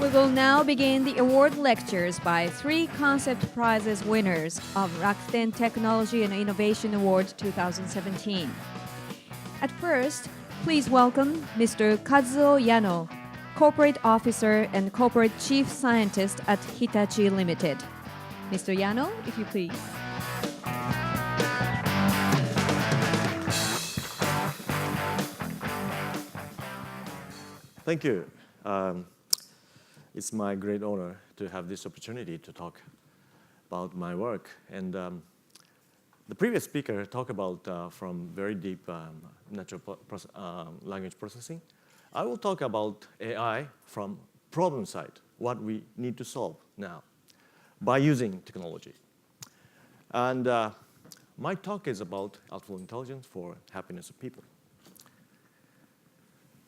We will now begin the award lectures by 3 concept prizes winners of Rakuten Technology and Innovation Award 2017. At first, please welcome Mr. Kazuo Yano, Corporate Officer and Corporate Chief Scientist at Hitachi Limited. Mr. Yano, if you please. Thank you. It's my great honor to have this opportunity to talk about my work. And the previous speaker talked about from very deep natural language processing. I will talk about AI from problem side, what we need to solve now by using technology. And my talk is about artificial intelligence for happiness of people.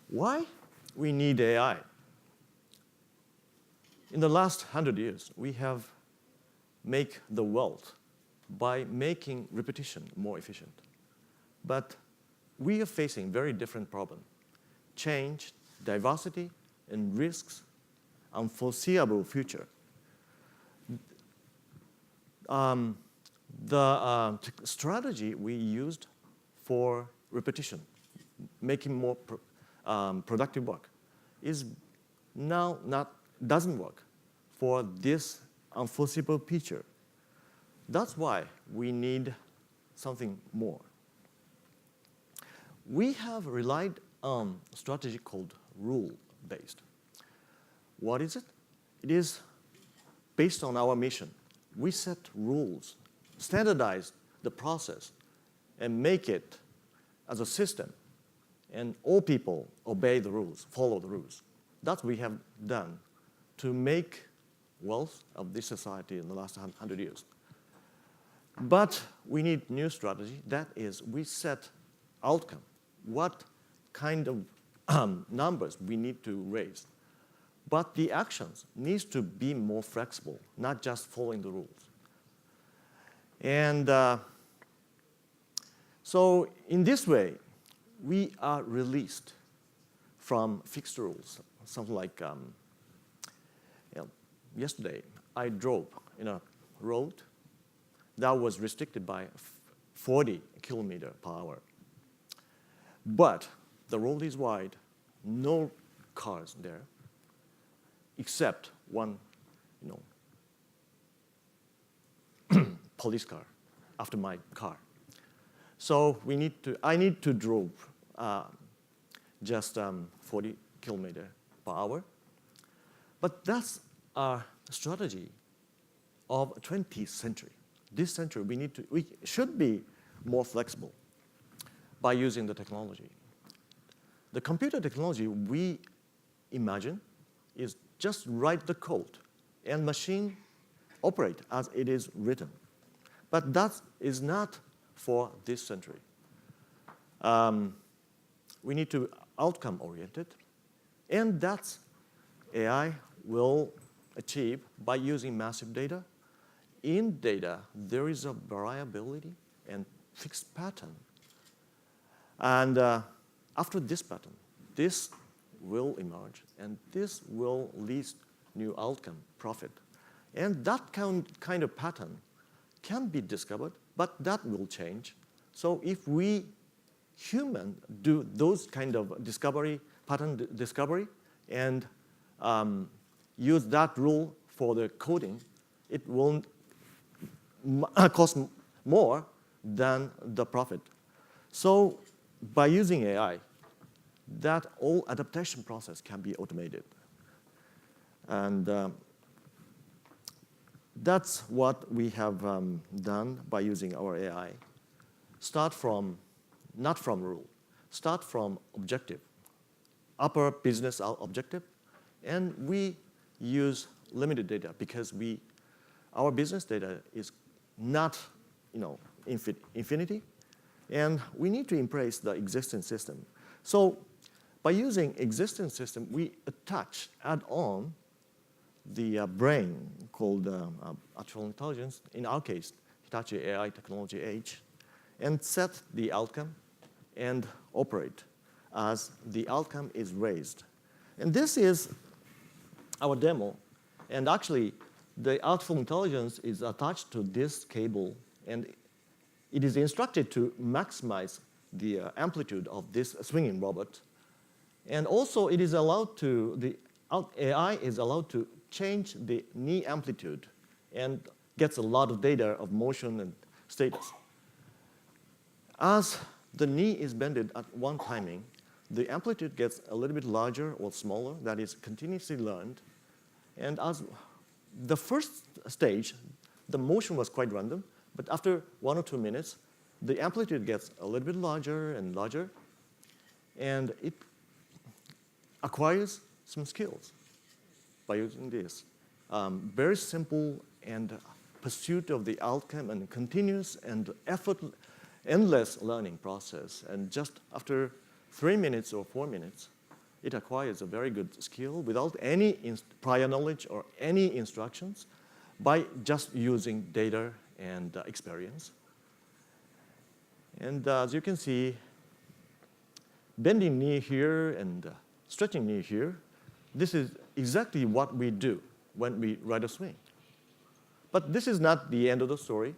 Why we need AI? In the last 100 years, we have made the world by making repetition more efficient. But we are facing very different problems. Change, diversity, and risks, unforeseeable future. The strategy we used for repetition, making more productive work, is now doesn't work for this unforeseeable future. That's why we need something more. We have relied on a strategy called rule-based. What is it? It is based on our mission. We set rules, standardize the process, and make it as a system. And all people obey the rules, follow the rules. That's what we have done to make wealth of this society in the last 100 years. But we need new strategy. That is, we set outcome. What kind of numbers we need to raise. But the actions needs to be more flexible, not just following the rules. And so in this way, we are released from fixed rules. Something like yesterday, I drove in a road that was restricted by 40 kilometers per hour. But the road is wide, no cars there, except one, police car after my car. So I need to drive just 40 kilometers per hour. But that's our strategy of 20th century. This century, we should be more flexible by using the technology. The computer technology we imagine is just write the code and machine operate as it is written. But that is not for this century. We need to outcome-oriented, and that's AI will achieve by using massive data. In data, there is a variability and fixed pattern. And after this pattern, this will emerge, and this will lead new outcome, profit. And that kind of pattern can be discovered, but that will change. So if we human do those kind of pattern discovery, and use that rule for the coding, it will cost more than the profit. So by using AI, that whole adaptation process can be automated. And that's what we have done by using our AI. Start from, not from rule, start from objective, upper business objective, and we use limited data because our business data is not infinity, and we need to embrace the existing system. So by using existing system, we add on the brain called artificial intelligence, in our case, Hitachi AI Technology H, and set the outcome and operate as the outcome is raised. And this is our demo. And actually, the artificial intelligence is attached to this cable, and it is instructed to maximize the amplitude of this swinging robot. And also, it is allowed to, the AI is allowed to change the knee amplitude and gets a lot of data of motion and status. As the knee is bended at one timing, the amplitude gets a little bit larger or smaller. That is continuously learned. And as the first stage, the motion was quite random, but after 1 or 2 minutes, the amplitude gets a little bit larger and larger, and it acquires some skills by using this. Very simple and pursuit of the outcome and continuous and endless learning process. And just after 3 minutes or 4 minutes, it acquires a very good skill without any prior knowledge or any instructions by just using data and experience. And as you can see, bending knee here and stretching knee here, this is exactly what we do when we ride a swing. But this is not the end of the story.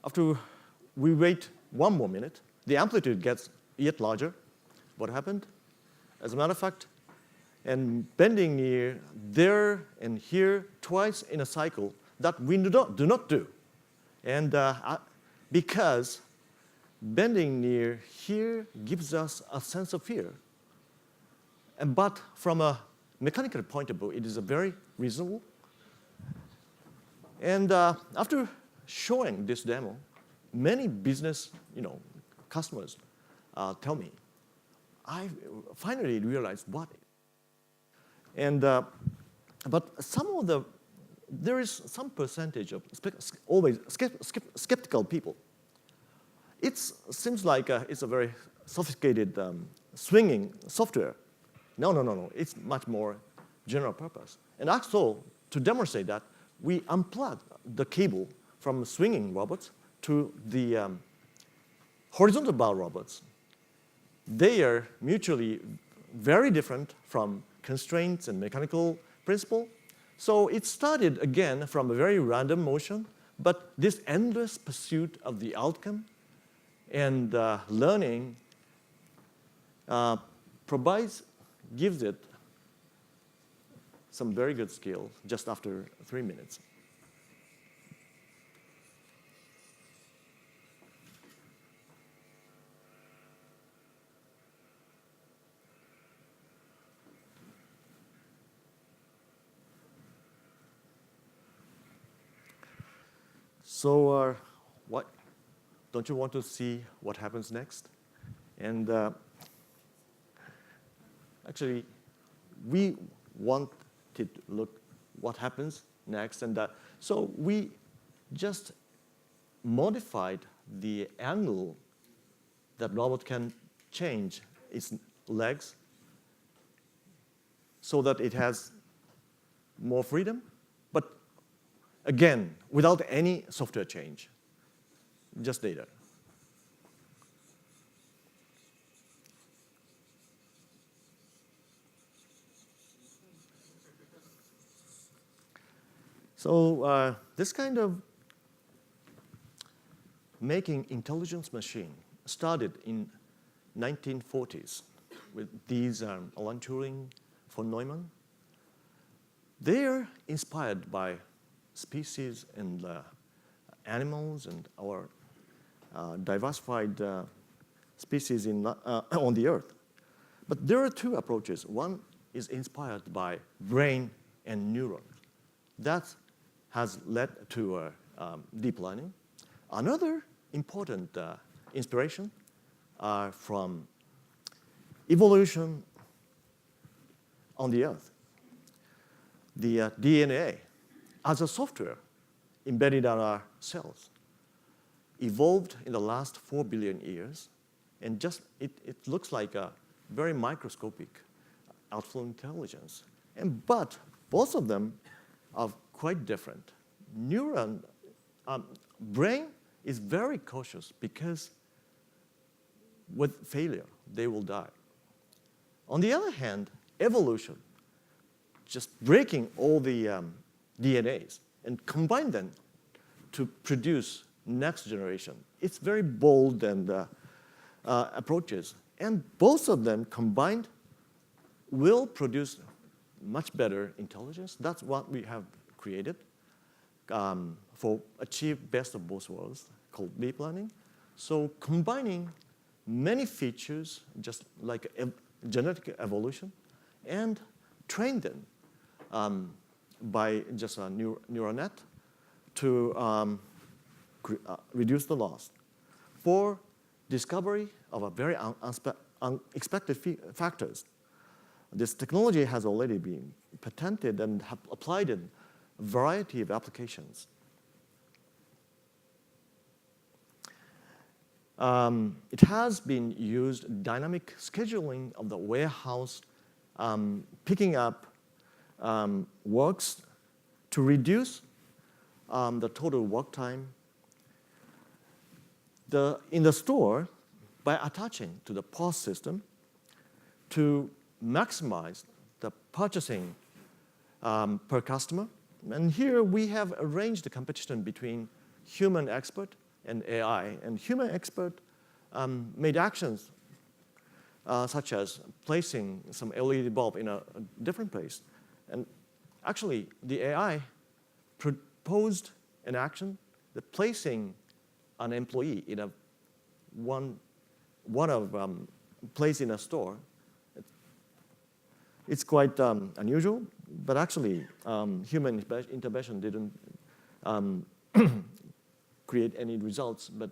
After we wait 1 more minute, the amplitude gets yet larger. What happened? As a matter of fact, and bending knee there and here twice in a cycle that we do not do. And because bending knee here gives us a sense of fear. But from a mechanical point of view, it is a very reasonable. And after showing this demo, many business customers tell me, I finally realized what. And but there is some percentage of always skeptical people. It seems like it's a very sophisticated swinging software. No. It's much more general purpose. And also, to demonstrate that, we unplug the cable from swinging robots to the horizontal bar robots. They are mutually very different from constraints and mechanical principle. So it started again from a very random motion, but this endless pursuit of the outcome and learning gives it some very good skill just after 3 minutes. So what? Don't you want to see what happens next? And actually, we wanted to look what happens next. And so we just modified the angle that robot can change its legs so that it has more freedom. But again, without any software change, just data. So this kind of making intelligence machine started in 1940s with these Alan Turing, von Neumann. They're inspired by species and animals and our diversified species on the Earth. But there are two approaches. One is inspired by brain and neuron. That has led to deep learning. Another important inspiration are from evolution on the Earth. The DNA as a software embedded in our cells evolved in the last 4 billion years, and just it looks like a very microscopic artificial intelligence. But both of them are quite different. Brain is very cautious because with failure, they will die. On the other hand, evolution, just breaking all the DNAs and combine them to produce next generation. It's very bold and approaches. And both of them combined will produce much better intelligence. That's what we have created for achieve best of both worlds, called deep learning. So combining many features, just like genetic evolution, and train them by just a neural net to reduce the loss. For discovery of a very unexpected factors, this technology has already been patented and applied in a variety of applications. It has been used dynamic scheduling of the warehouse, picking up works to reduce the total work time. In the store, by attaching to the POS system to maximize the purchasing per customer. And here we have arranged the competition between human expert and AI. And human expert made actions such as placing some LED bulb in a different place. And actually, the AI proposed an action that placing an employee in one place in a store. It's quite unusual, but actually, human intervention didn't create any results, but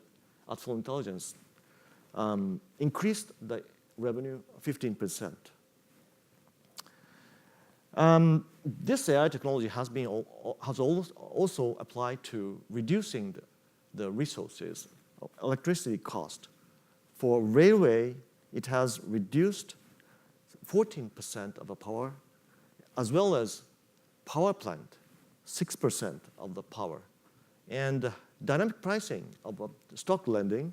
artificial intelligence increased the revenue 15%. This AI technology has also applied to reducing the resources of electricity cost. For railway, it has reduced 14% of the power, as well as power plant, 6% of the power. And dynamic pricing of stock lending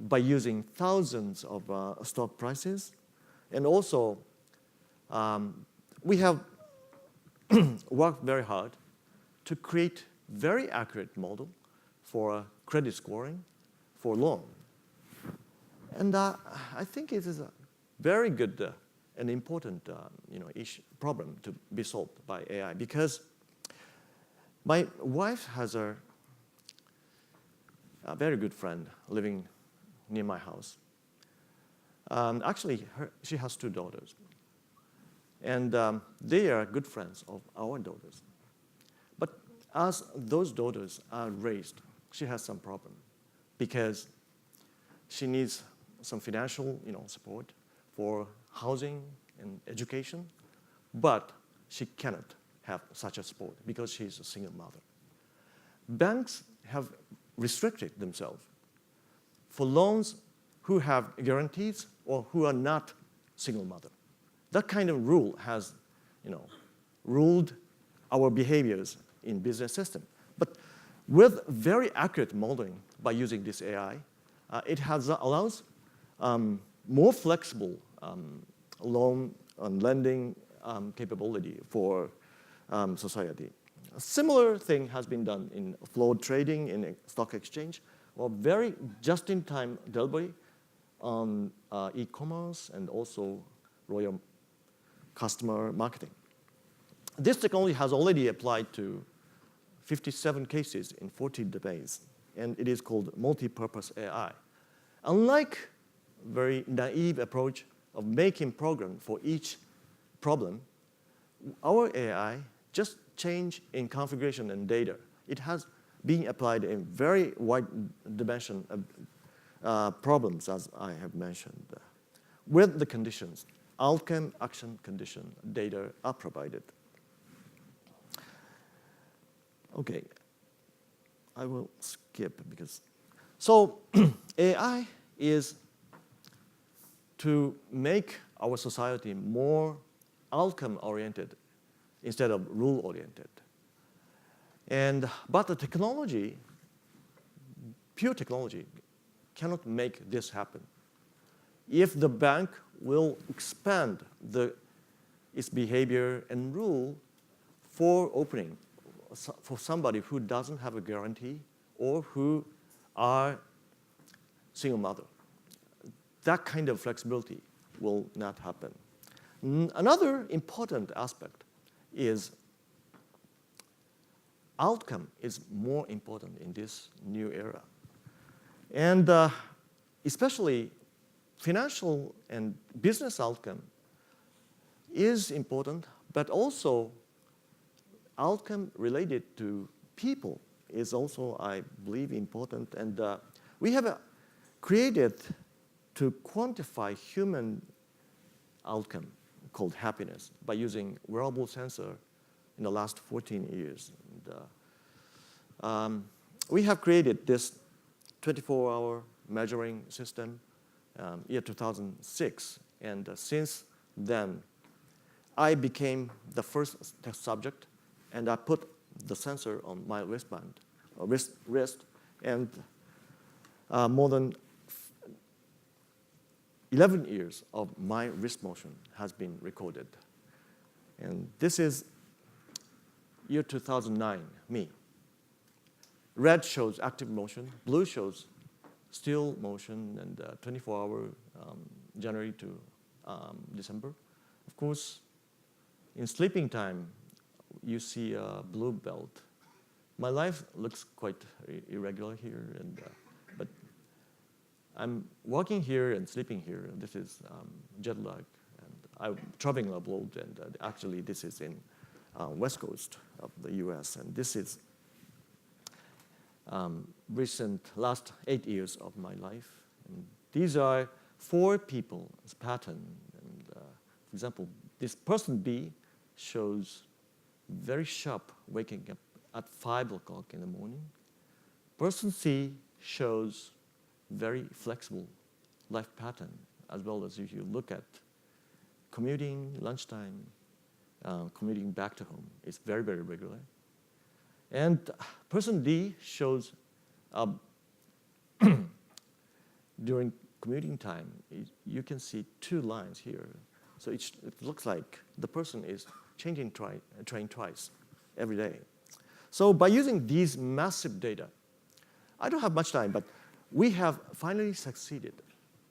by using thousands of stock prices. And also, we have worked very hard to create very accurate model for credit scoring for loan. And I think it is a very good and important problem to be solved by AI, because my wife has a very good friend living near my house. Actually, she has 2 daughters. And they are good friends of our daughters. But as those daughters are raised, she has some problem because she needs some financial support for housing and education, but she cannot have such a support because she's a single mother. Banks have restricted themselves for loans who have guarantees or who are not single mother. That kind of rule has, ruled our behaviors in business system. But with very accurate modeling by using this AI, it allows more flexible loan and lending capability for society. A similar thing has been done in flow trading in a stock exchange, or very just-in-time delivery on e-commerce and also royal customer marketing. This technology has already applied to 57 cases in 40 domains, and it is called multi-purpose AI. Unlike very naive approach of making program for each problem, our AI just change in configuration and data. It has been applied in very wide dimension of problems, as I have mentioned. With the conditions, outcome, action, condition, data are provided. Okay, I will skip because, so AI is to make our society more outcome-oriented instead of rule-oriented. But the technology, pure technology, cannot make this happen. If the bank will expand its behavior and rule for opening for somebody who doesn't have a guarantee or who are single mother. That kind of flexibility will not happen. Another important aspect is outcome is more important in this new era. And especially financial and business outcome is important, but also outcome related to people is also, I believe, important. And we have created to quantify human outcome called happiness by using wearable sensor in the last 14 years. And, we have created this 24-hour measuring system year 2006. And since then, I became the first test subject, and I put the sensor on my wristband, or wrist, and more than 11 years of my wrist motion has been recorded. And this is year 2009, me. Red shows active motion, blue shows still motion, and 24-hour January to December. Of course, in sleeping time, you see a blue belt. My life looks quite irregular here, and but I'm walking here and sleeping here. This is jet lag, and I'm traveling abroad, and actually this is in west coast of the U.S., and this is last 8 years of my life. And these are 4 people's pattern. And for example, this person B shows very sharp waking up at 5 o'clock in the morning. Person C shows very flexible life pattern, as well as if you look at commuting, lunchtime, commuting back to home. It's very, very regular. And person D shows during commuting time, you can see 2 lines here. So it looks like the person is changing train twice every day. So by using these massive data, I don't have much time, but we have finally succeeded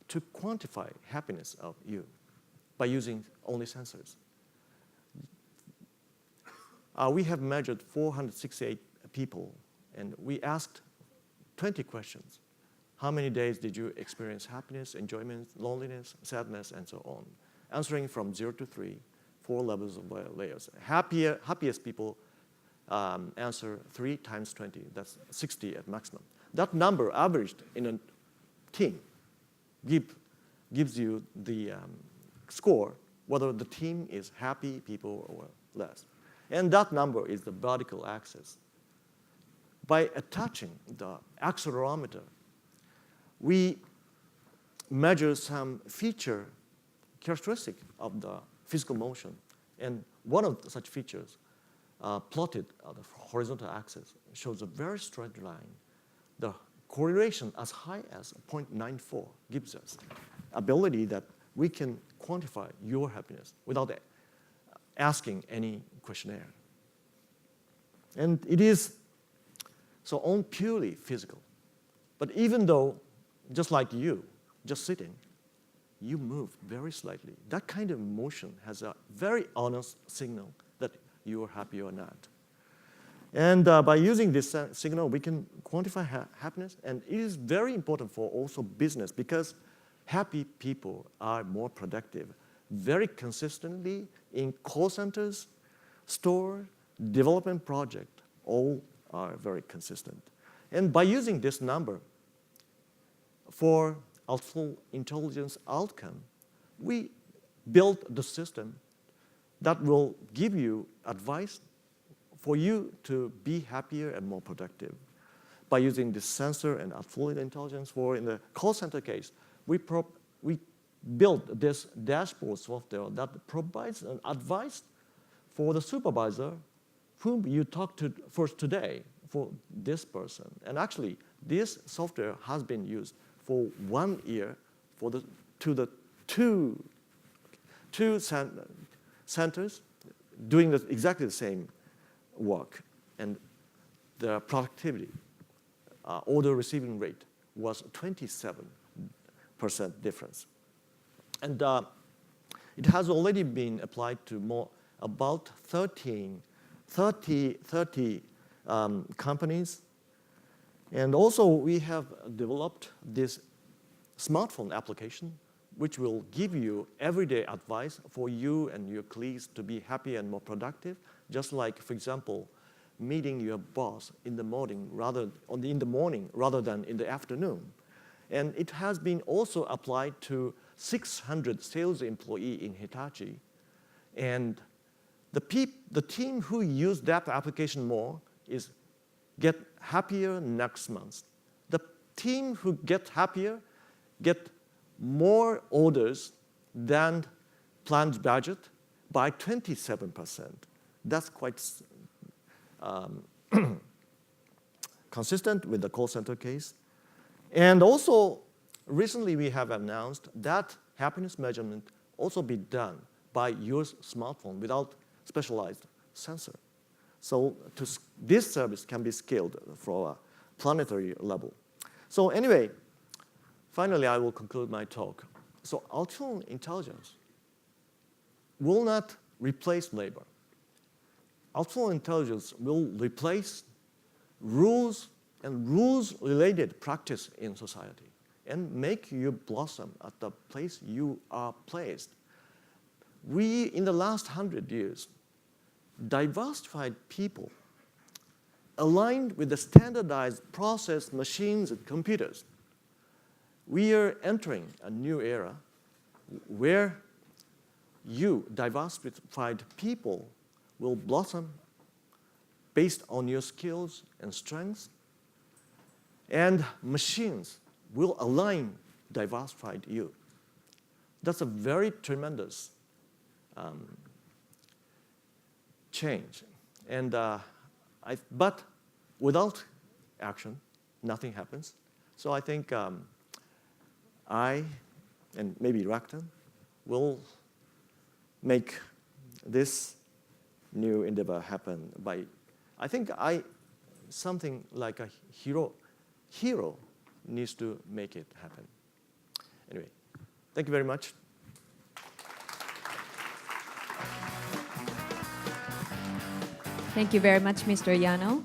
to quantify happiness of you by using only sensors. We have measured 468 people, and we asked 20 questions. How many days did you experience happiness, enjoyment, loneliness, sadness, and so on? Answering from 0 to 3, 4 levels of layers. Happiest people answer 3 times 20. That's 60 at maximum. That number averaged in a team gives you the score, whether the team is happy people or less. And that number is the vertical axis. By attaching the accelerometer, we measure some feature characteristic of the physical motion. And one of such features plotted on the horizontal axis shows a very straight line. The correlation as high as 0.94 gives us ability that we can quantify your happiness without asking any questionnaire. And it is so on purely physical. But even though, just like you, just sitting, you move very slightly. That kind of motion has a very honest signal that you are happy or not. And by using this signal, we can quantify happiness. And it is very important for also business because happy people are more productive. Very consistently in call centers, store, development project, all are very consistent. And by using this number for artificial intelligence outcome, we built the system that will give you advice for you to be happier and more productive. By using this sensor and artificial intelligence for in the call center case, we built this dashboard software that provides an advice for the supervisor whom you talked to first today for this person. And actually, this software has been used for 1 year to the 2 two centers doing exactly the same work, and the productivity, order receiving rate was 27% difference. And it has already been applied to about 30 companies. And also we have developed this smartphone application which will give you everyday advice for you and your colleagues to be happy and more productive, just like, for example, meeting your boss in the morning rather than in the afternoon. And it has been also applied to 600 sales employees in Hitachi. And the team who use that application more is get happier next month. The team who get happier get more orders than planned budget by 27%. That's quite consistent with the call center case. And also, recently we have announced that happiness measurement also be done by your smartphone without specialized sensor. So this service can be scaled for a planetary level. So anyway, finally I will conclude my talk. So artificial intelligence will not replace labor. Artificial intelligence will replace rules and rules-related practice in society and make you blossom at the place you are placed. We, in the last 100 years, diversified people aligned with the standardized process machines and computers. We are entering a new era where you, diversified people, will blossom based on your skills and strengths, and machines will align diversified you. That's a very tremendous change. And but without action, nothing happens. So I think I, and maybe Rakuten, will make this new endeavor happen by, I think something like a hero needs to make it happen. Anyway, thank you very much. Thank you very much, Mr. Yano.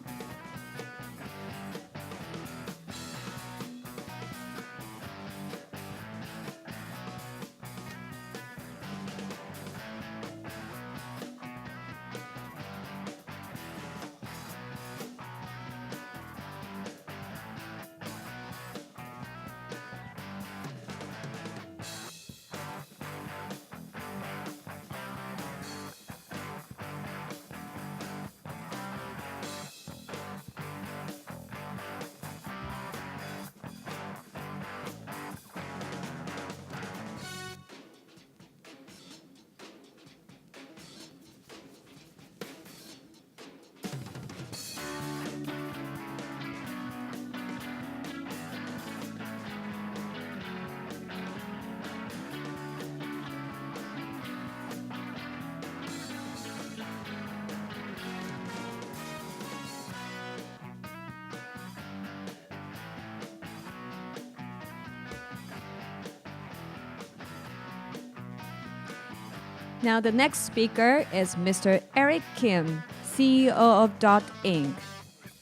Now the next speaker is Mr. Eric Kim, CEO of Dot Inc.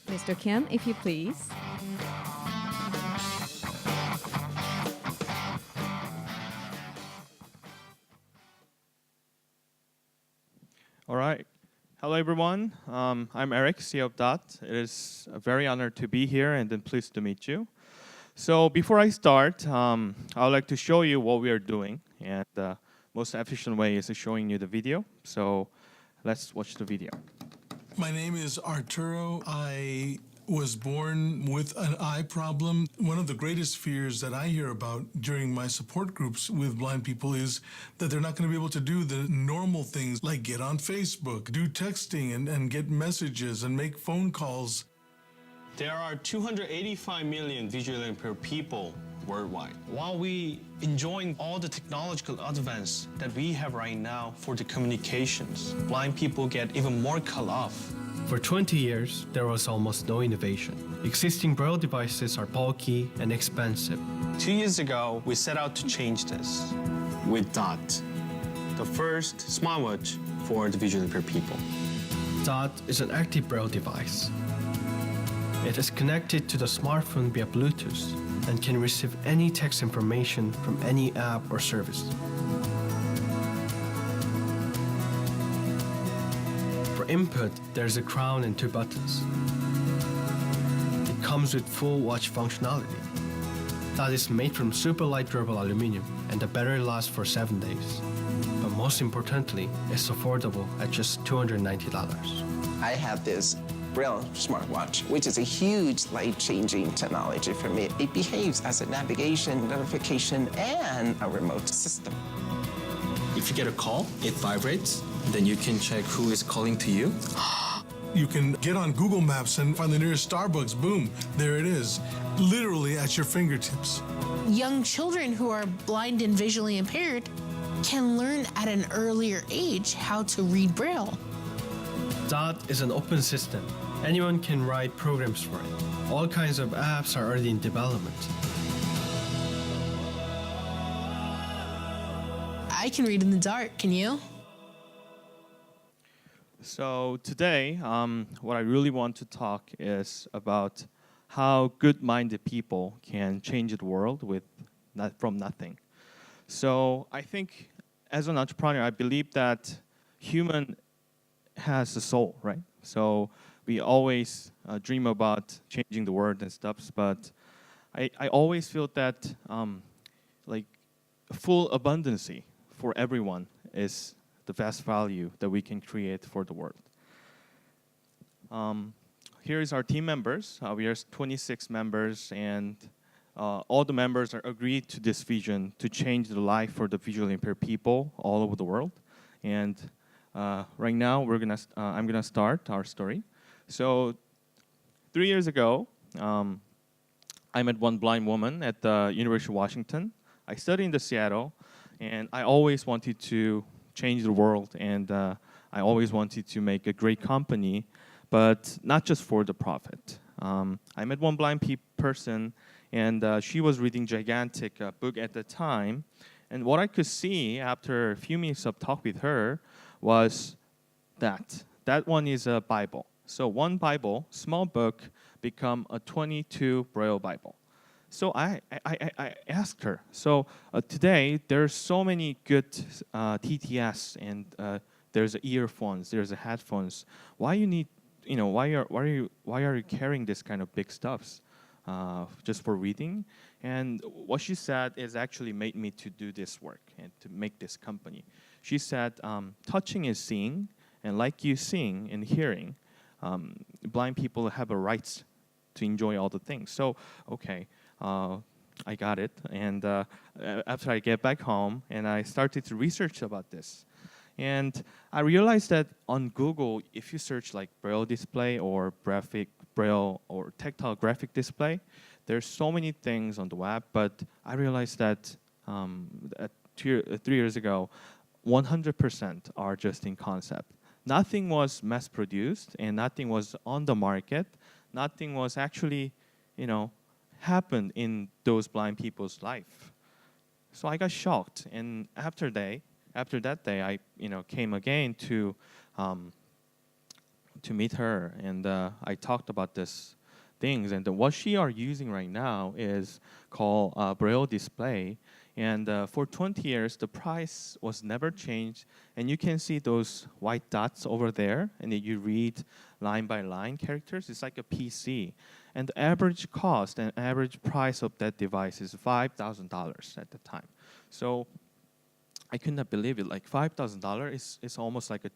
Mr. Kim, if you please. All right. Hello, everyone. I'm Eric, CEO of Dot. It is a very honor to be here and then pleased to meet you. So before I start, I would like to show you what we are doing. And the most efficient way is showing you the video. So let's watch the video. My name is Arturo. I was born with an eye problem. One of the greatest fears that I hear about during my support groups with blind people is that they're not going to be able to do the normal things like get on Facebook, do texting and get messages and make phone calls. There are 285 million visually impaired people worldwide. While we enjoying all the technological advance that we have right now for the communications, blind people get even more cut off. For 20 years, there was almost no innovation. Existing Braille devices are bulky and expensive. 2 years ago, we set out to change this with DOT, the first smartwatch for the visually impaired people. DOT is an active Braille device. It is connected to the smartphone via Bluetooth and can receive any text information from any app or service. For input, there's a crown and 2 buttons. It comes with full watch functionality. DOT is made from super light durable aluminum, and the battery lasts for 7 days. But most importantly, it's affordable at just $290. I have this Braille smartwatch, which is a huge life-changing technology for me. It behaves as a navigation, notification, and a remote system. If you get a call, it vibrates, then you can check who is calling to you. You can get on Google Maps and find the nearest Starbucks. Boom, there it is, literally at your fingertips. Young children who are blind and visually impaired can learn at an earlier age how to read Braille. DOT is an open system. Anyone can write programs for it. All kinds of apps are already in development. I can read in the dark, can you? So today, what I really want to talk is about how good-minded people can change the world from nothing. So I think as an entrepreneur, I believe that human has a soul, right? So we always dream about changing the world and stuff, but I always feel that like full abundancy for everyone is the best value that we can create for the world. Here is our team members. We are 26 members, and all the members are agreed to this vision to change the life for the visually impaired people all over the world. And right now, I'm gonna start our story. So 3 years ago, I met one blind woman at the University of Washington. I studied in the Seattle, and I always wanted to change the world, and I always wanted to make a great company, but not just for the profit. I met one blind person, and she was reading gigantic book at the time, and what I could see after a few minutes of talk with her was that one is a Bible. So one Bible, small book, become a 22 Braille Bible. So I asked her, so today there's so many good TTS, and there's earphones, there's headphones. Why you need, why are you carrying this kind of big stuffs just for reading? And what she said is actually made me to do this work and to make this company. She said, touching is seeing, and like you seeing and hearing, blind people have a right to enjoy all the things. So, okay. I got it, and after I get back home, and I started to research about this, and I realized that on Google, if you search like Braille display or graphic Braille or tactile graphic display, there's so many things on the web, but I realized that 3 years ago, 100% are just in concept. Nothing was mass-produced, and nothing was on the market. Nothing was actually, happened in those blind people's life. So I got shocked, and after that day, I came again to meet her, and I talked about this things, and what she are using right now is called Braille display, and for 20 years the price was never changed, and you can see those white dots over there, and then you read line by line characters. It's like a PC. And the average cost and average price of that device is $5,000 at the time. So I could not believe it. Like $5,000 is almost like a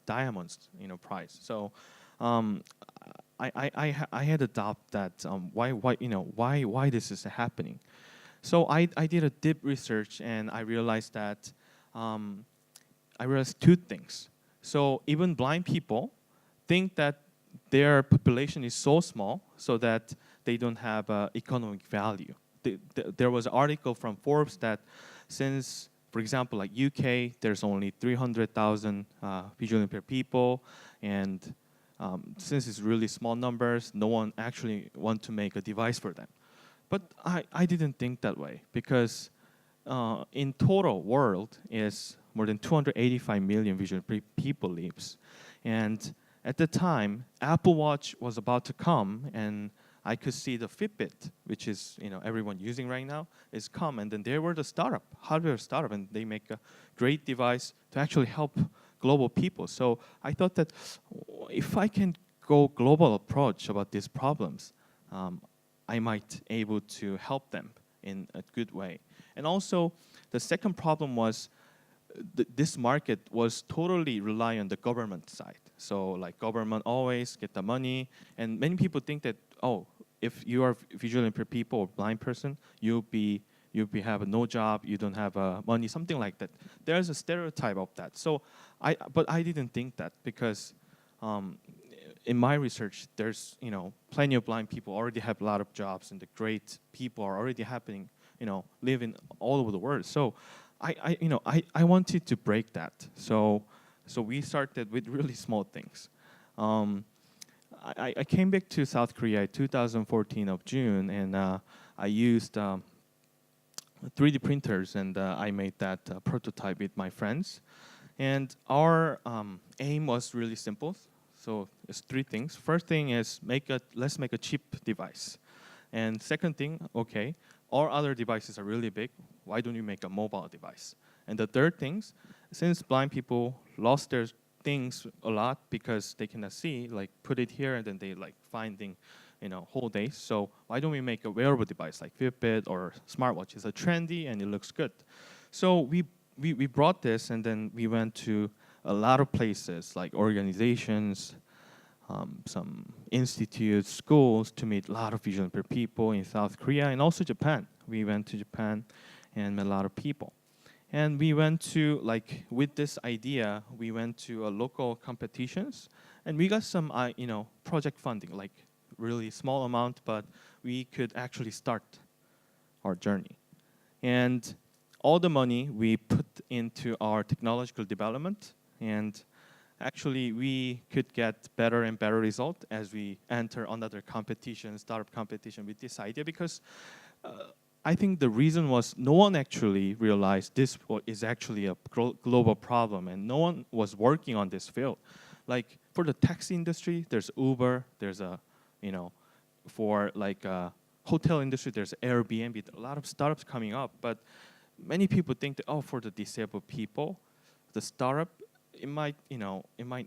diamond's price. So I had a doubt that why this is happening. So I did a deep research, and I realized that two things. So even blind people think that their population is so small so that they don't have economic value. There was an article from Forbes that since, for example, like UK, there's only 300,000 visually impaired people, and since it's really small numbers, no one actually want to make a device for them. But I didn't think that way, because in total world is more than 285 million visually impaired people lives. And at the time, Apple Watch was about to come, and I could see the Fitbit, which is everyone using right now, is come, and then they were the startup, hardware startup, and they make a great device to actually help global people. So I thought that if I can go global approach about these problems, I might able to help them in a good way. And also, the second problem was this market was totally rely on the government side. So like government always get the money, and many people think that, oh, if you are visually impaired people or blind person, you'll be have no job, you don't have money, something like that. There's a stereotype of that. So but I didn't think that, because in my research, there's plenty of blind people already have a lot of jobs, and the great people are already happening, living all over the world. So I wanted to break that. So we started with really small things. I came back to South Korea in 2014 of June, and I used 3D printers, and I made that prototype with my friends. And our aim was really simple. So it's 3 things. First thing is let's make a cheap device. And second thing, okay, all other devices are really big. Why don't you make a mobile device? And the third thing, since blind people lost their things a lot because they cannot see, like put it here and then they like finding, whole days. So why don't we make a wearable device like Fitbit or smartwatch? It's a trendy and it looks good. So we brought this, and then we went to a lot of places like organizations, some institutes, schools, to meet a lot of visually impaired people in South Korea and also Japan. We went to Japan and met a lot of people. And we went to, with this idea, we went to local competitions, and we got some, project funding, like really small amount, but we could actually start our journey. And all the money we put into our technological development, and actually we could get better and better result as we enter another competition, startup competition with this idea, because I think the reason was no one actually realized this is actually a global problem, and no one was working on this field. Like for the taxi industry, there's Uber, there's for hotel industry, there's Airbnb, a lot of startups coming up, but many people think that, for the disabled people, the startup, it might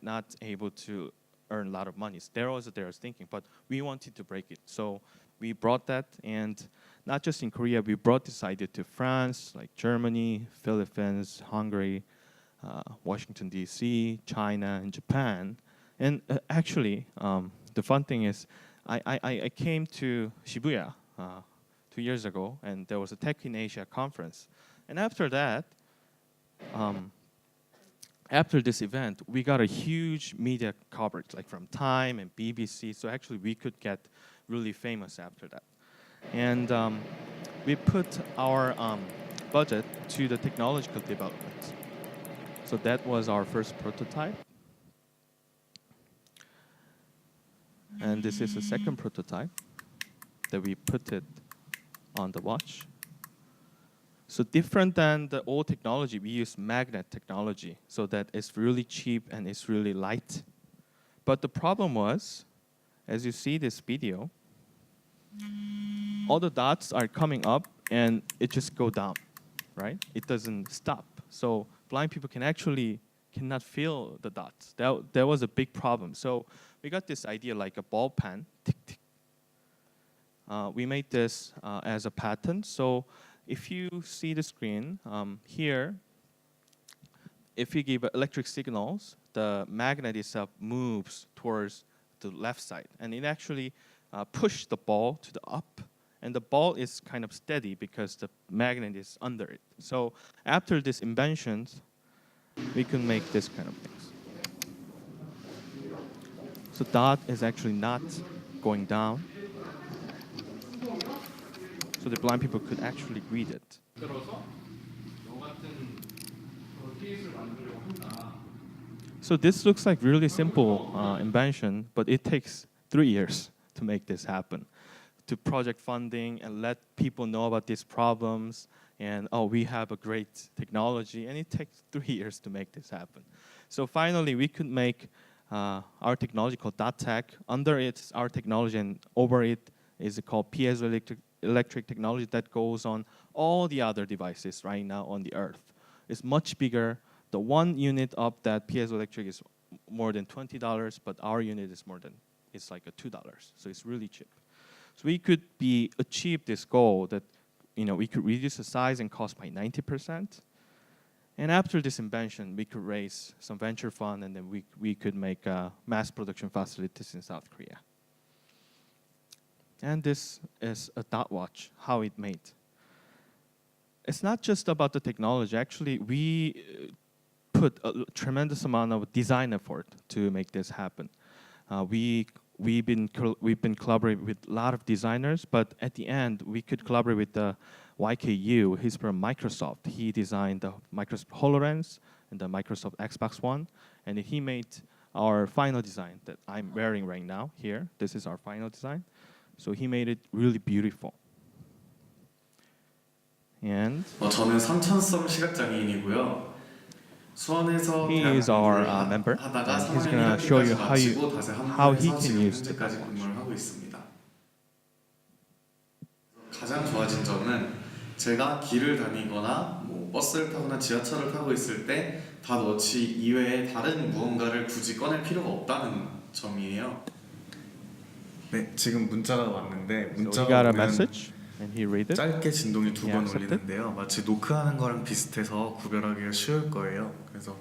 not able to earn a lot of money. There was thinking, but we wanted to break it. So we brought that, and not just in Korea, we brought this idea to France, like Germany, Philippines, Hungary, Washington, D.C., China, and Japan. And actually, the fun thing is, I came to Shibuya 2 years ago, and there was a Tech in Asia conference. And after that, after this event, we got a huge media coverage, like from Time and BBC. So actually, we could get really famous after that. And we put our budget to the technological development. So that was our first prototype. And this is the second prototype that we put it on the watch. So different than the old technology, we use magnet technology so that it's really cheap and it's really light. But the problem was, as you see this video, all the dots are coming up and it just go down, right? It doesn't stop. So blind people cannot feel the dots. That was a big problem. So we got this idea like a ball pen, tick, tick. We made this as a pattern. So if you see the screen here, if you give electric signals, the magnet itself moves towards the left side, and it actually push the ball to the up, and the ball is kind of steady because the magnet is under it. So after this inventions, we can make this kind of things. So dot is actually not going down, so the blind people could actually read it. So this looks like really simple invention, but it takes 3 years to make this happen. To project funding and let people know about these problems, and we have a great technology, and it takes 3 years to make this happen. So finally, we could make our technology called .tech. Under it's our technology, and over it is called piezoelectric technology that goes on all the other devices right now on the Earth. It's much bigger. The one unit of that piezoelectric is more than $20, but our unit is it's like $2. So it's really cheap. So we could achieve this goal that we could reduce the size and cost by 90%. And after this invention, we could raise some venture fund, and then we could make mass production facilities in South Korea. And this is a dot watch, how it made. It's not just about the technology. Actually, we put a tremendous amount of design effort to make this happen. We've been collaborating with a lot of designers, but at the end, we could collaborate with the YKU. He's from Microsoft. He designed the Microsoft HoloLens and the Microsoft Xbox One, and he made our final design that I'm wearing right now here. This is our final design. So he made it really beautiful. And 저는 선천성 시각장애인이고요. 수원에서 he is our member, 하다가 and he's gonna show you how he can use the 현재까지 근무를 하고 있습니다. 가장 좋아진 점은 제가 길을 다니거나 버스를 타거나 지하철을 타고 있을 때 닷워치 이외에 다른 무언가를 굳이 꺼낼 필요가 없다는 점이에요. 네, 지금 문자가 왔는데 So he got a message, and he read it. 짧게 진동이 두 번 accepted. 울리는데요. 마치 노크하는 거랑 비슷해서 구별하기가 쉬울 거예요. 그래서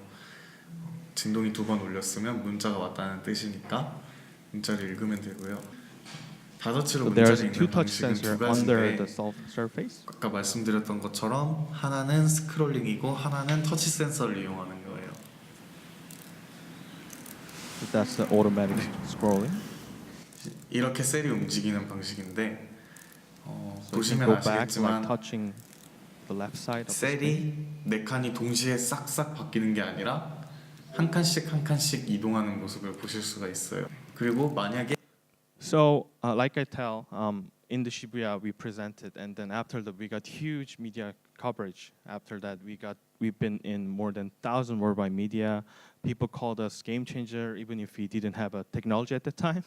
진동이 두 번 울렸으면 문자가 왔다는 뜻이니까 문자를 읽으면 되고요. 닷워치로 So 문자를 there's 읽는 two touch 방식은 sensor 두 under the 가지인데 surface. 아까 말씀드렸던 것처럼 하나는 스크롤링이고 하나는 터치 센서를 이용하는 거예요. So that's the automatic scrolling. 이렇게 셀이 움직이는 방식인데 So you can 보시면 go back 아시겠지만 like touching the left side of the screen. 셀이 네 칸이 동시에 싹싹 바뀌는 게 아니라 한 칸씩 한 칸씩 이동하는 모습을 보실 수가 있어요. 그리고 만약에 So, like I tell, in the Shibuya we presented, and then after that we got huge media coverage. After that we've been in more than 1,000 worldwide media. People called us game changer, even if we didn't have a technology at the time.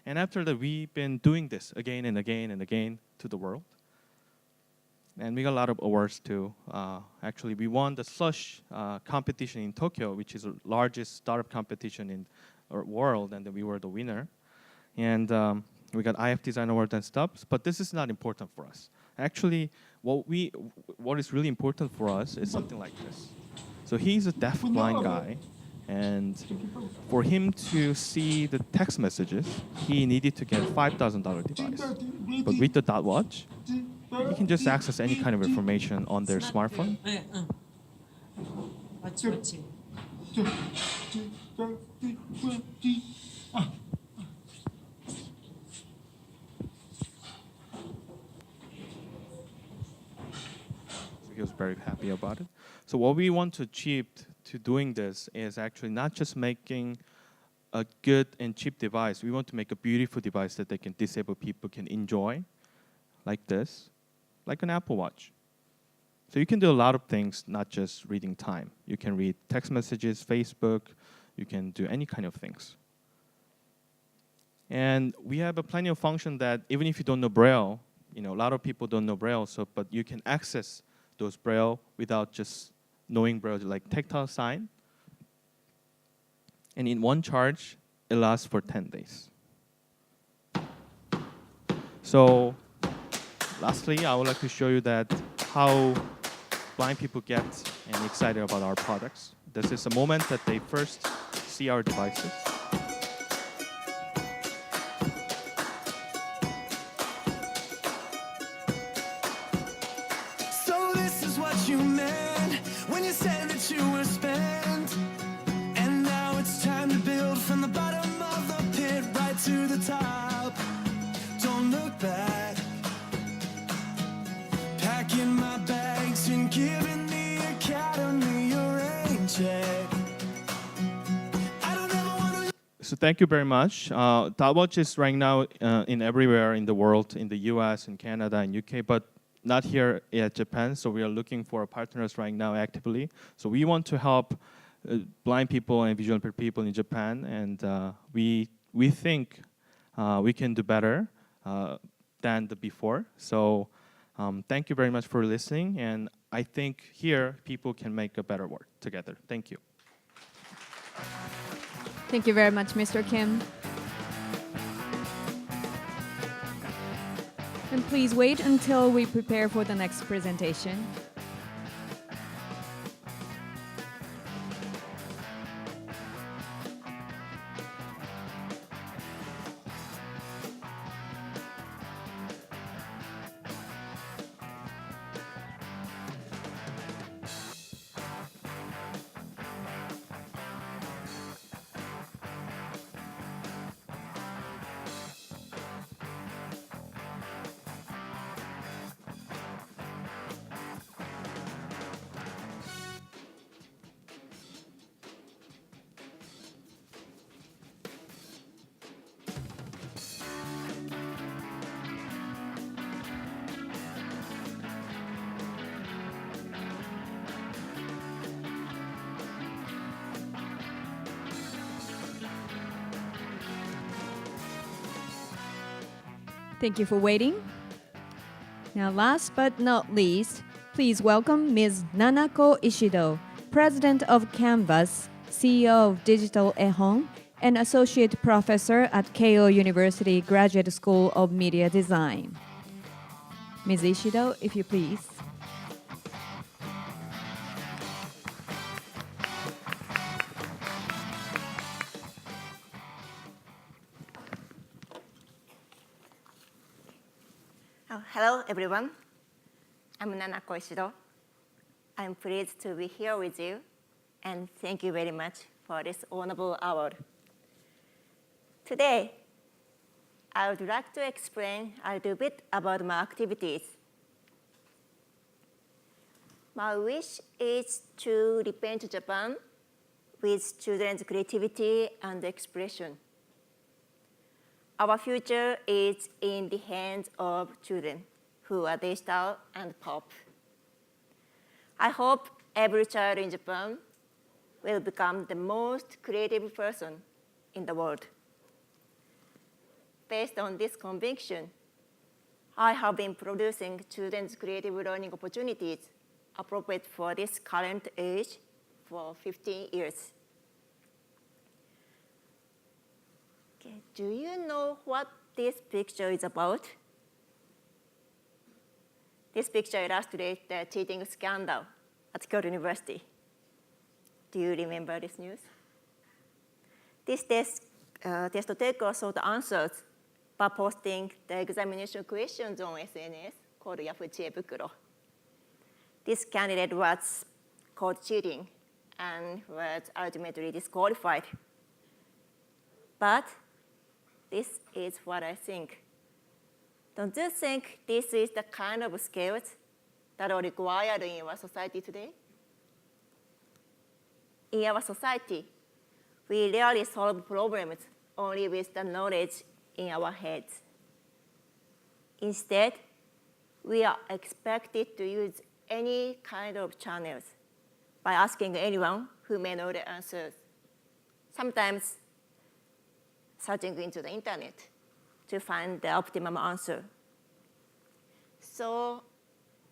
And after that we've been doing this again and again and again to the world. And we got a lot of awards too. Actually, we won the Slush competition in Tokyo, which is the largest startup competition in the world, and then we were the winner. And we got IF Design Award and stuff, but this is not important for us. Actually, what is really important for us is something like this. So he's a deaf-blind guy, and for him to see the text messages, he needed to get a $5,000 device. But with the dot watch, he can just access any kind of information on their smartphone. 맞지. He was very happy about it. So what we want to achieve to doing this is actually not just making a good and cheap device. We want to make a beautiful device that disabled people can enjoy, like this, like an Apple Watch. So you can do a lot of things, not just reading time. You can read text messages, Facebook. You can do any kind of things. And we have a plenty of function that even if you don't know Braille, a lot of people don't know Braille, but you can access those Braille without just knowing Braille, like tactile sign. And in one charge, it lasts for 10 days. So lastly, I would like to show you that how blind people get and excited about our products. This is a moment that they first see our devices. So this is what you meant when you said that you were spent. And now it's time to build from the bottom of the pit right to the top. Don't look back. check. I don't ever wanna. So thank you very much. Talwatch is right now in everywhere in the world, in the US, in Canada, and UK, but not here at Japan. So we are looking for partners right now actively. So we want to help blind people and visually impaired people in Japan, and we think we can do better than the before. So thank you very much for listening, and I think here people can make a better world together. Thank you. Thank you very much, Mr. Kim. And please wait until we prepare for the next presentation. Thank you for waiting. Now, last but not least, please welcome Ms. Nanako Ishido, President of Canvas, CEO of Digital Ehon, and Associate Professor at Keio University Graduate School of Media Design. Ms. Ishido, if you please. Hello, everyone. I'm Nanako Ishido. I'm pleased to be here with you, and thank you very much for this honorable award. Today, I would like to explain a little bit about my activities. My wish is to repaint Japan with children's creativity and expression. Our future is in the hands of children who are digital and pop. I hope every child in Japan will become the most creative person in the world. Based on this conviction, I have been producing children's creative learning opportunities appropriate for this current age for 15 years. Okay, do you know what this picture is about? This picture illustrates the cheating scandal at Kyoto University. Do you remember this news? This test taker sought answers by posting the examination questions on SNS called Yahoo! Chiebukuro. This candidate was caught cheating and was ultimately disqualified. But this is what I think. Don't you think this is the kind of skills that are required in our society today? In our society, we rarely solve problems only with the knowledge in our heads. Instead, we are expected to use any kind of channels by asking anyone who may know the answers. Sometimes searching into the internet to find the optimum answer. So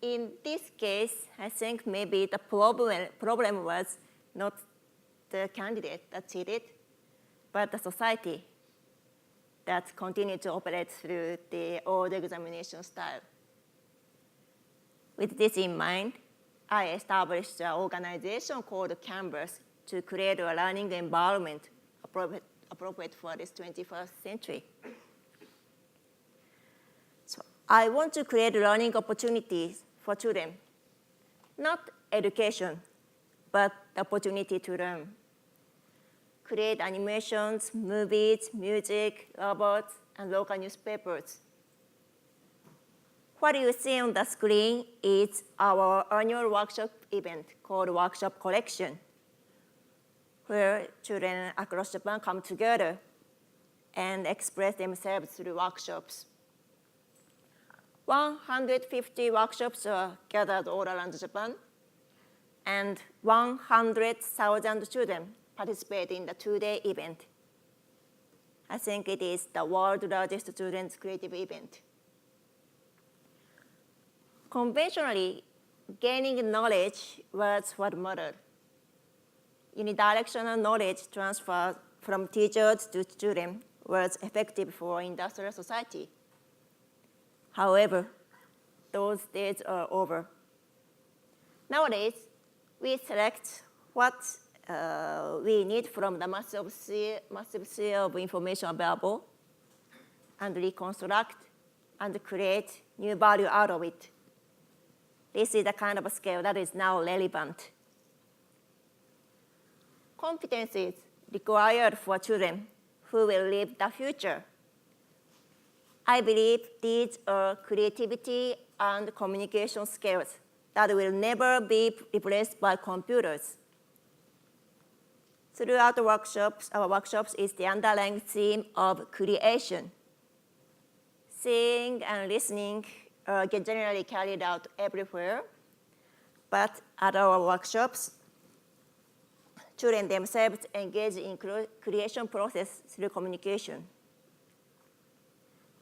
in this case, I think maybe the problem was not the candidate that cheated, but the society that continued to operate through the old examination style. With this in mind, I established an organization called Canvas to create a learning environment appropriate for this 21st century. So I want to create learning opportunities for children, not education, but the opportunity to learn. Create animations, movies, music, robots, and local newspapers. What you see on the screen is our annual workshop event called Workshop Collection, where children across Japan come together and express themselves through workshops. 150 workshops are gathered all around Japan, and 100,000 children participate in the two-day event. I think it is the world's largest children's creative event. Conventionally, gaining knowledge was what mattered. Unidirectional knowledge transfer from teachers to students was effective for industrial society. However, those days are over. Nowadays, we select what we need from the massive sea of information available and reconstruct and create new value out of it. This is the kind of scale that is now relevant. Competencies required for children who will live the future. I believe these are creativity and communication skills that will never be replaced by computers. Throughout our workshops is the underlying theme of creation. Seeing and listening get generally carried out everywhere, but at our workshops, children themselves engage in creation process through communication.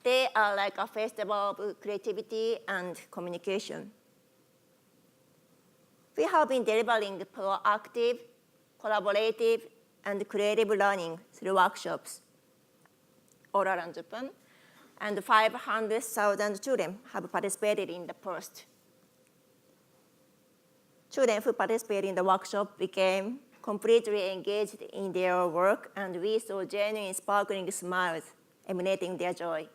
They are like a festival of creativity and communication. We have been delivering proactive, collaborative, and creative learning through workshops all around Japan, and 500,000 children have participated in the first. Children who participated in the workshop became completely engaged in their work, and we saw genuine sparkling smiles emanating their joy.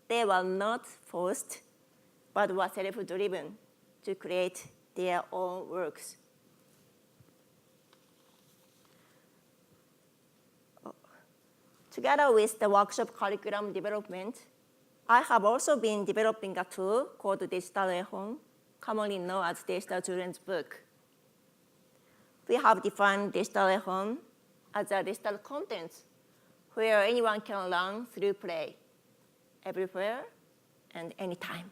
They were not forced, but were self-driven to create their own works. Together with the workshop curriculum development, I have also been developing a tool called Digital Ehon, commonly known as Digital Children's Book. We have defined Digital Ehon as a digital content where anyone can learn through play, everywhere and anytime.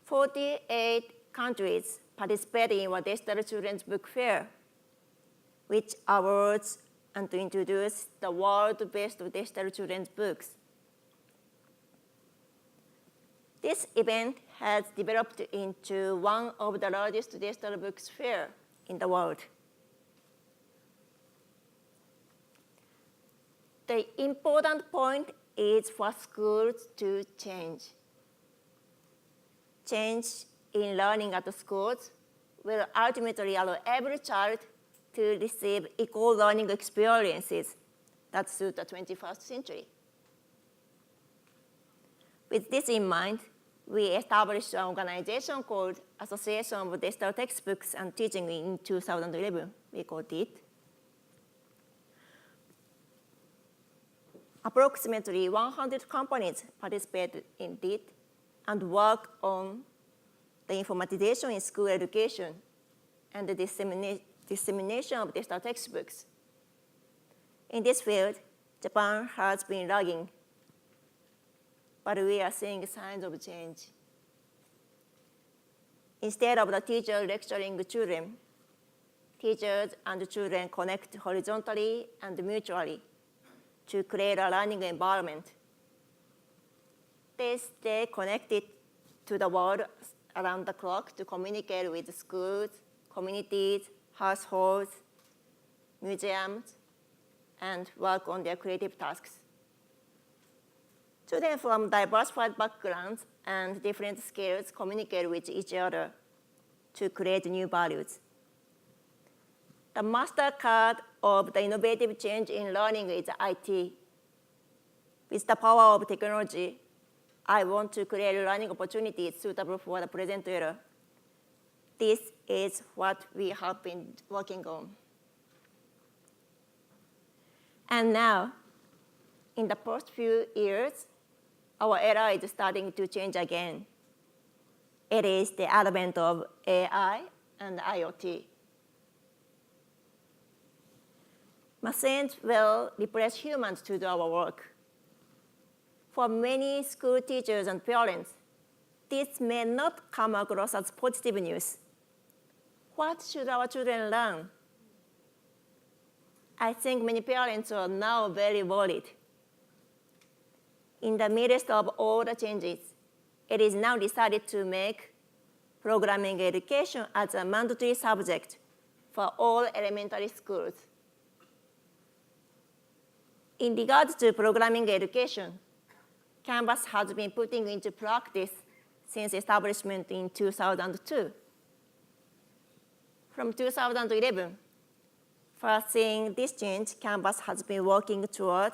48 countries participated in our Digital Children's Book Fair, which awards and to introduce the world's best digital children's books. This event has developed into one of the largest digital books fair in the world. The important point is for schools to change. Change in learning at the schools will ultimately allow every child to receive equal learning experiences that suit the 21st century. With this in mind, we established an organization called Association of Digital Textbooks and Teaching in 2011, we called it. Approximately 100 companies participated in it and work on the informatization in school education and the dissemination of digital textbooks. In this field, Japan has been lagging, but we are seeing signs of change. Instead of the teacher lecturing children, teachers and children connect horizontally and mutually to create a learning environment. They stay connected to the world around the clock to communicate with schools, communities, households, museums, and work on their creative tasks. Children from diversified backgrounds and different skills communicate with each other to create new values. The MasterCard of the innovative change in learning is IT. With the power of technology, I want to create learning opportunities suitable for the present era. This is what we have been working on. And now, in the past few years, our era is starting to change again. It is the advent of AI and IoT. Machines will replace humans to do our work. For many school teachers and parents, this may not come across as positive news. What should our children learn? I think many parents are now very worried. In the midst of all the changes, it is now decided to make programming education as a mandatory subject for all elementary schools. In regards to programming education, Canvas has been putting into practice since establishment in 2002. From 2011, foreseeing this change, Canvas has been working toward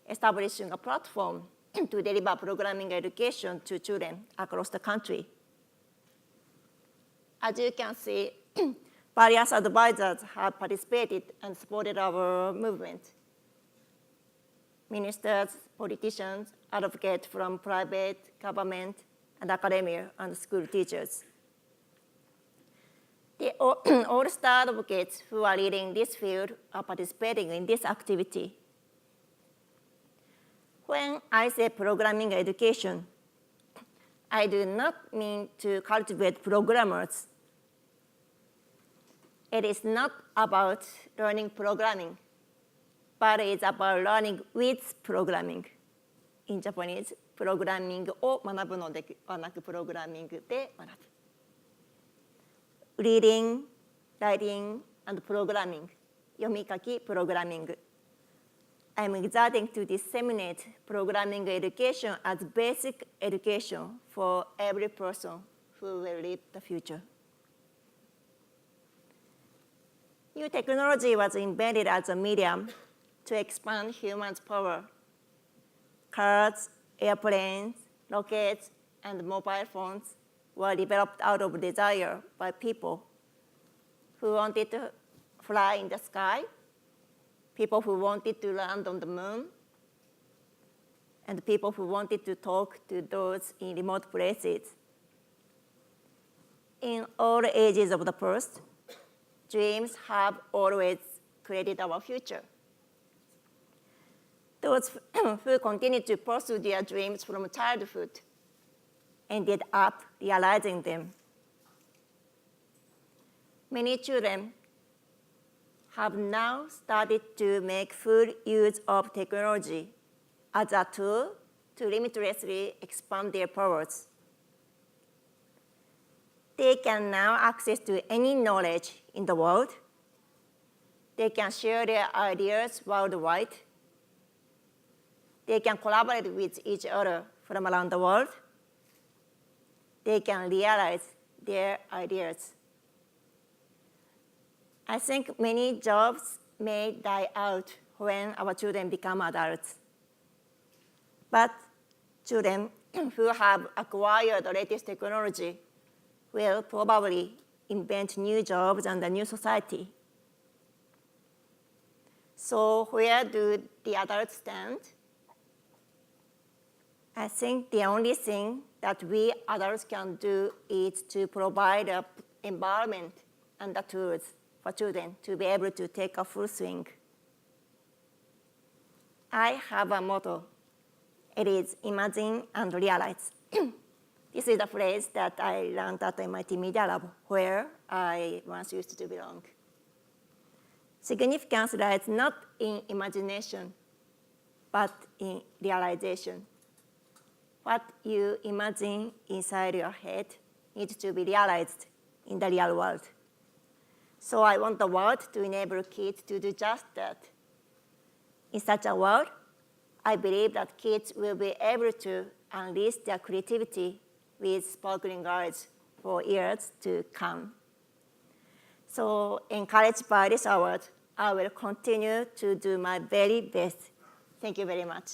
establishing a platform to deliver programming education to children across the country. As you can see, various advisors have participated and supported our movement. Ministers, politicians, advocates from private, government, and academia, and school teachers. The all-star advocates who are leading this field are participating in this activity. When I say programming education, I do not mean to cultivate programmers. It is not about learning programming, but it's about learning with programming. In Japanese, プログラミングを学ぶのではなく、プログラミングで学ぶ。Reading, writing, and programming. 読み書き、プログラミング。I'm exciting to disseminate programming education as basic education for every person who will live the future. New technology was invented as a medium to expand humans' power. Cars, airplanes, rockets, and mobile phones were developed out of desire by people who wanted to fly in the sky, people who wanted to land on the moon, and people who wanted to talk to those in remote places. In all ages of the past, dreams have always created our future. Those who continued to pursue their dreams from childhood ended up realizing them. Many children have now started to make full use of technology as a tool to limitlessly expand their powers. They can now access to any knowledge in the world. They can share their ideas worldwide. They can collaborate with each other from around the world. They can realize their ideas. I think many jobs may die out when our children become adults. But children who have acquired the latest technology will probably invent new jobs and a new society. So where do the adults stand? I think the only thing that we adults can do is to provide an environment and the tools for children to be able to take a full swing. I have a motto. It is imagine and realize. This is a phrase that I learned at MIT Media Lab, where I once used to belong. Significance lies not in imagination, but in realization. What you imagine inside your head needs to be realized in the real world. So I want the world to enable kids to do just that. In such a world, I believe that kids will be able to unleash their creativity with sparkling eyes for years to come. So encouraged by this award, I will continue to do my very best. Thank you very much.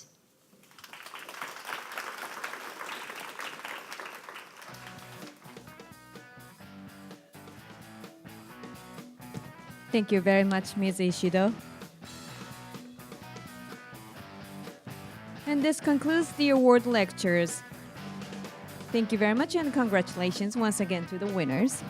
Thank you very much, Ms. Ishido. And this concludes the award lectures. Thank you very much and congratulations once again to the winners.